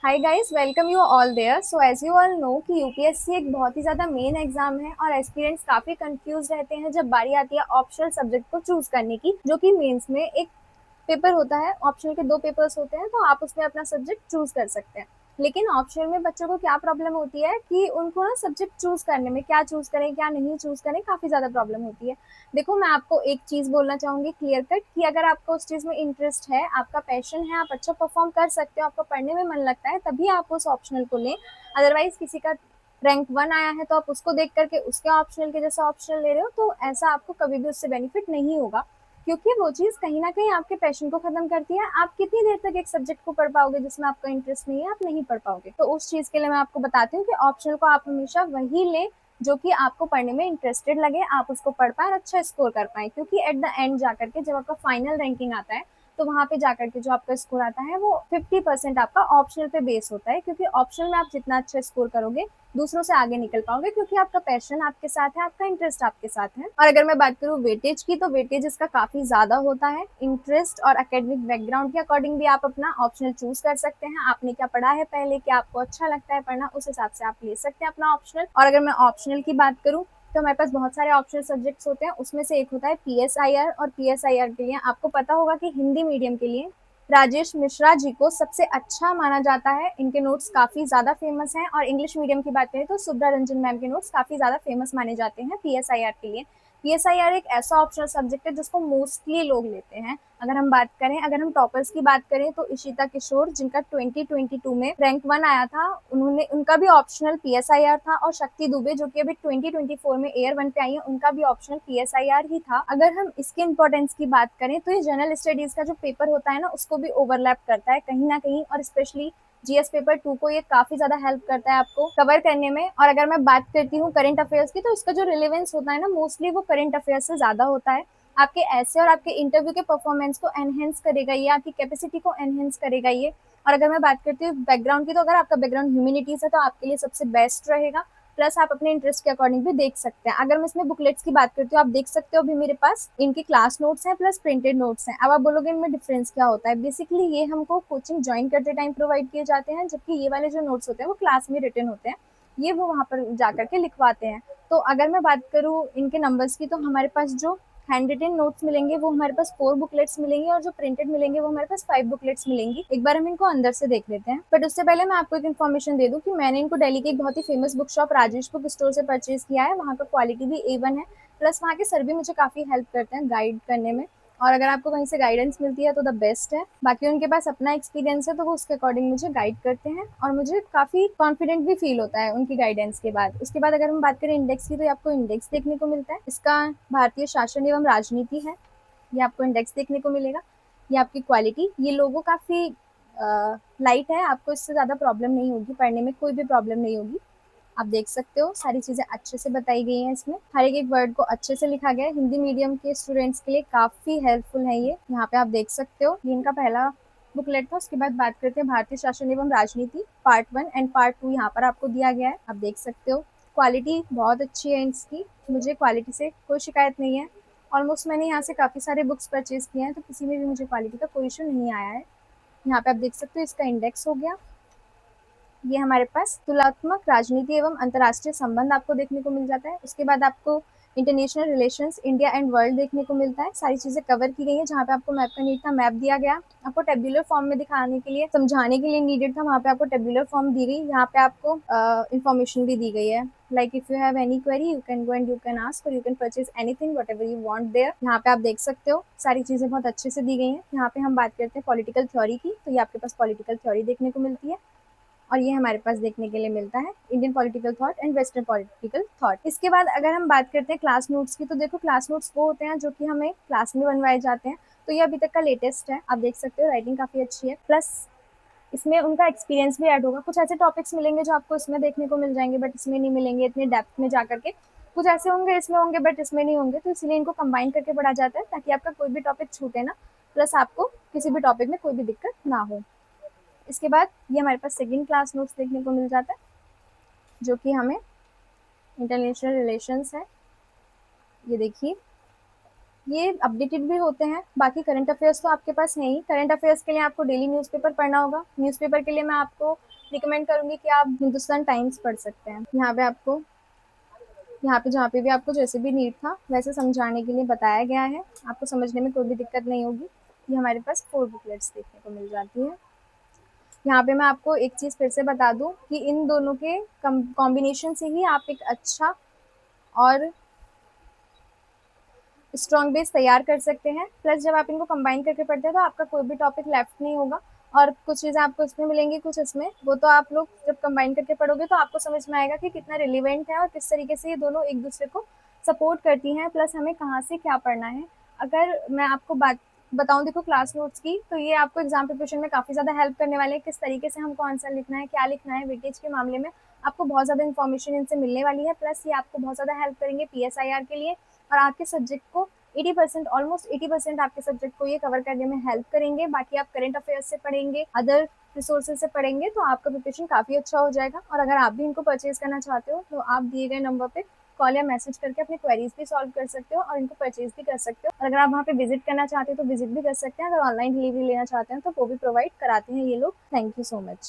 Hi guys, welcome you all there. So as you all know कि UPSC एक बहुत ही ज़्यादा मेन एग्जाम है और एस्पिरेंट्स काफ़ी कंफ्यूज रहते हैं जब बारी आती है ऑप्शनल सब्जेक्ट को चूज करने की, जो कि मेंस में एक पेपर होता है। ऑप्शनल के दो पेपर्स होते हैं, तो आप उसमें अपना सब्जेक्ट चूज कर सकते हैं। लेकिन ऑप्शनल में बच्चों को क्या प्रॉब्लम होती है कि उनको ना सब्जेक्ट चूज करने में क्या चूज करें क्या नहीं चूज करें, काफ़ी ज़्यादा प्रॉब्लम होती है। देखो, मैं आपको एक चीज़ बोलना चाहूँगी क्लियर कट कि अगर आपको उस चीज़ में इंटरेस्ट है, आपका पैशन है, आप अच्छा परफॉर्म कर सकते हो, आपको पढ़ने में मन लगता है, तभी आप उस ऑप्शनल को लें। अदरवाइज किसी का रैंक 1 आया है तो आप उसको देख करके उसके ऑप्शनल के जैसा ऑप्शनल ले रहे हो, तो ऐसा आपको कभी भी उससे बेनिफिट नहीं होगा, क्योंकि वो चीज़ कहीं ना कहीं आपके पैशन को खत्म करती है। आप कितनी देर तक एक सब्जेक्ट को पढ़ पाओगे जिसमें आपका इंटरेस्ट नहीं है? आप नहीं पढ़ पाओगे। तो उस चीज़ के लिए मैं आपको बताती हूँ कि ऑप्शनल को आप हमेशा वही लें जो कि आपको पढ़ने में इंटरेस्टेड लगे, आप उसको पढ़ पाए और अच्छा स्कोर कर पाए, क्योंकि एट द एंड जाकर के जब आपका फाइनल रैंकिंग आता है, तो वहाँ पे जाकर के जो आपका स्कोर आता है वो 50% आपका ऑप्शनल पे बेस होता है, क्योंकि ऑप्शनल में आप जितना अच्छा स्कोर करोगे दूसरों से आगे निकल पाओगे, क्योंकि आपका पैशन आपके साथ है, आपका इंटरेस्ट आपके साथ है। और अगर मैं बात करूँ वेटेज की, तो वेटेज इसका काफी ज्यादा होता है। इंटरेस्ट और एकेडमिक बैकग्राउंड के अकॉर्डिंग भी आप अपना ऑप्शनल चूज कर सकते हैं। आपने क्या पढ़ा है पहले, क्या आपको अच्छा लगता है पढ़ना, उस हिसाब से आप ले सकते हैं अपना ऑप्शनल। और अगर मैं ऑप्शनल की बात करूँ, तो हमारे पास बहुत सारे ऑप्शनल सब्जेक्ट्स होते हैं, उसमें से एक होता है पीएसआईआर। और पीएसआईआर के लिए आपको पता होगा कि हिंदी मीडियम के लिए राजेश मिश्रा जी को सबसे अच्छा माना जाता है। इनके नोट्स काफ़ी ज़्यादा फेमस हैं। और इंग्लिश मीडियम की बात करें तो सुब्रा रंजन मैम के नोट्स काफ़ी ज़्यादा फेमस माने जाते हैं पीएसआईआर के लिए। पीएसआईआर एक ऐसा ऑप्शनल सब्जेक्ट है जिसको मोस्टली लोग लेते हैं। अगर हम टॉपर्स की बात करें, तो इशिता किशोर, जिनका 2022 में रैंक 1 आया था, उन्होंने उनका भी ऑप्शनल पीएसआईआर था। और शक्ति दुबे, जो कि अभी 2024 में एयर 1 पे आई है, उनका भी ऑप्शनल पीएसआईआर ही था। अगर हम इसके इंपॉर्टेंस की बात करें, तो ये जनरल स्टडीज का जो पेपर होता है ना, उसको भी ओवरलैप करता है कहीं ना कहीं। और स्पेशली जीएस पेपर 2 को ये काफी ज्यादा हेल्प करता है आपको कवर करने में। और अगर मैं बात करती हूँ करंट अफेयर्स की, तो इसका जो रिलेवेंस होता है ना, मोस्टली वो करंट अफेयर्स से ज्यादा होता है। आपके ऐसे और आपके इंटरव्यू के परफॉर्मेंस को एनहेंस करेगा ये, आपकी कैपेसिटी को एनहेंस करेगा ये। और अगर मैं बात करती हूँ बैकग्राउंड की, तो अगर आपका बैकग्राउंड ह्यूमैनिटीज है तो आपके लिए सबसे बेस्ट रहेगा। प्लस आप अपने इंटरेस्ट के अकॉर्डिंग भी देख सकते हैं। अगर मैं इसमें बुकलेट्स की बात करती हूँ, आप देख सकते हो अभी मेरे पास इनके क्लास नोट्स हैं प्लस प्रिंटेड नोट्स हैं। अब आप बोलोगे इनमें डिफरेंस क्या होता है? बेसिकली ये हमको कोचिंग ज्वाइन करते टाइम प्रोवाइड किए जाते हैं, जबकि ये वाले जो नोट्स होते हैं वो क्लास में रिटर्न होते हैं। ये वो वहाँ पर जाकर के लिखवाते हैं। तो अगर मैं बात करूँ इनके नंबर्स की, तो हमारे पास जो हैंड रिटन नोट्स मिलेंगे वो हमारे पास 4 बुकलेट्स मिलेंगे, और जो प्रिंटेड मिलेंगे वो हमारे पास 5 बुकलेट्स मिलेंगी। एक बार हम इनको अंदर से देख लेते हैं, बट उससे पहले मैं आपको एक इन्फॉर्मेशन दे दूं कि मैंने इनको दिल्ली की एक बहुत ही famous book shop Rajesh book store से परचेज किया है। वहाँ का क्वालिटी भी A1 है। प्लस वहाँ के सर भी मुझे काफ़ी हेल्प करते हैं गाइड करने में। और अगर आपको कहीं से गाइडेंस मिलती है तो द बेस्ट है। बाकी उनके पास अपना एक्सपीरियंस है, तो वो उसके अकॉर्डिंग मुझे गाइड करते हैं, और मुझे काफ़ी कॉन्फिडेंट भी फील होता है उनकी गाइडेंस के बाद। उसके बाद अगर हम बात करें इंडेक्स की, तो आपको इंडेक्स देखने को मिलता है। इसका भारतीय शासन एवं राजनीति है, ये आपको इंडेक्स देखने को मिलेगा। ये आपकी क्वालिटी, ये लोगो काफ़ी लाइट है, आपको इससे ज़्यादा प्रॉब्लम नहीं होगी, पढ़ने में कोई भी प्रॉब्लम नहीं होगी। आप देख सकते हो सारी चीज़ें अच्छे से बताई गई हैं इसमें, हर एक वर्ड को अच्छे से लिखा गया है। हिंदी मीडियम के स्टूडेंट्स के लिए काफ़ी हेल्पफुल है ये। यहाँ पे आप देख सकते हो, ये इनका पहला बुकलेट था। उसके बाद बात करते हैं भारतीय शासन एवं राजनीति पार्ट 1 एंड पार्ट 2, यहाँ पर आपको दिया गया है, आप देख सकते हो। क्वालिटी बहुत अच्छी है इसकी, मुझे क्वालिटी से कोई शिकायत नहीं है। ऑलमोस्ट मैंने यहाँ से काफ़ी सारे बुक्स परचेज किए हैं, तो किसी में भी मुझे क्वालिटी का कोई इशू नहीं आया है। यहाँ पे आप देख सकते हो इसका इंडेक्स हो गया। ये हमारे पास तुलनात्मक राजनीति एवं अंतर्राष्ट्रीय संबंध आपको देखने को मिल जाता है। उसके बाद आपको international relations India and world देखने को मिलता है। सारी चीज़ें कवर की गई हैं। जहाँ पे आपको मैप का नीड था, मैप दिया गया। आपको टेब्यूलर फॉर्म में दिखाने के लिए, समझाने के लिए नीडेड था, वहाँ पे आपको टेब्यूलर फॉर्म दी गई। यहाँ पे आपको इन्फॉर्मेशन भी दी गई है, like if you have any query you can go and you can ask, और you can purchase anything whatever you want there. यहाँ पे आप देख सकते हो सारी चीज़ें बहुत अच्छे से दी गई हैं। यहाँ पे हम बात करते हैं पॉलिटिकल थ्योरी की, तो ये आपके पास पॉलिटिकल थ्योरी देखने को मिलती है। और ये हमारे पास देखने के लिए मिलता है Indian political thought and western political thought. इसके बाद अगर हम बात करते हैं क्लास नोट्स की, तो देखो क्लास नोट्स वो होते हैं जो कि हमें क्लास में बनवाए जाते हैं। तो ये अभी तक का लेटेस्ट है, आप देख सकते हो, राइटिंग काफ़ी अच्छी है। प्लस इसमें उनका एक्सपीरियंस भी ऐड होगा। कुछ ऐसे टॉपिक्स मिलेंगे जो आपको इसमें देखने को मिल जाएंगे, बट इसमें नहीं मिलेंगे इतने डेप्थ में जाकर के। कुछ ऐसे होंगे इसमें होंगे बट इसमें नहीं होंगे, तो इसलिए इनको कंबाइन करके पढ़ा जाता है, ताकि आपका कोई भी टॉपिक छूटे ना, प्लस आपको किसी भी टॉपिक में कोई भी दिक्कत ना हो। इसके बाद ये हमारे पास सेकंड क्लास नोट्स देखने को मिल जाता है, जो कि हमें इंटरनेशनल रिलेशंस है। ये देखिए, ये अपडेटेड भी होते हैं। बाकी करंट अफेयर्स तो आपके पास है ही। करंट अफेयर्स के लिए आपको डेली न्यूज़पेपर पढ़ना होगा। न्यूज़पेपर के लिए मैं आपको रिकमेंड करूँगी कि आप हिंदुस्तान टाइम्स पढ़ सकते हैं। यहाँ पे जहाँ पे भी आपको जैसे भी नीड था वैसे समझाने के लिए बताया गया है, आपको समझने में कोई भी दिक्कत नहीं होगी। ये हमारे पास 4 बुकलेट्स देखने को मिल जाती है। यहाँ पे मैं आपको एक चीज़ फिर से बता दूँ कि इन दोनों के कॉम्बिनेशन से ही आप एक अच्छा और स्ट्रॉन्ग बेस तैयार कर सकते हैं। प्लस जब आप इनको कंबाइन करके पढ़ते हैं तो आपका कोई भी टॉपिक लेफ्ट नहीं होगा, और कुछ चीज़ें आपको इसमें मिलेंगी, कुछ इसमें, वो तो आप लोग जब कंबाइन करके पढ़ोगे तो आपको समझ में आएगा कि कितना रिलेवेंट है और किस तरीके से ये दोनों एक दूसरे को सपोर्ट करती हैं, प्लस हमें कहाँ से क्या पढ़ना है। अगर मैं आपको बात बताऊँ देखो क्लास नोट्स की, तो ये आपको एग्जाम प्रिपरेशन में काफ़ी ज़्यादा हेल्प करने वाले हैं, किस तरीके से हमको आंसर लिखना है, क्या लिखना है। वेटेज के मामले में आपको बहुत ज़्यादा इन्फॉर्मेशन इनसे मिलने वाली है, प्लस ये आपको बहुत ज़्यादा हेल्प करेंगे PSIR के लिए, और आपके सब्जेक्ट को 80% ऑलमोस्ट 80% आपके सब्जेक्ट को ये कवर करने में हेल्प करेंगे। बाकी आप करंट अफेयर्स से पढ़ेंगे, अदर रिसोर्सेज से पढ़ेंगे तो आपका प्रिपरेशन काफ़ी अच्छा हो जाएगा। और अगर आप भी इनको परचेज करना चाहते हो तो आप दिए गए नंबर पे कॉल या मैसेज करके अपनी क्वेरीज भी सॉल्व कर सकते हो और इनको परचेज भी कर सकते हो। और अगर आप वहाँ पे विजिट करना चाहते हो तो विजिट भी कर सकते हैं। अगर ऑनलाइन डिलीवरी लेना चाहते हैं तो वो भी प्रोवाइड कराते हैं ये लोग। Thank you so much.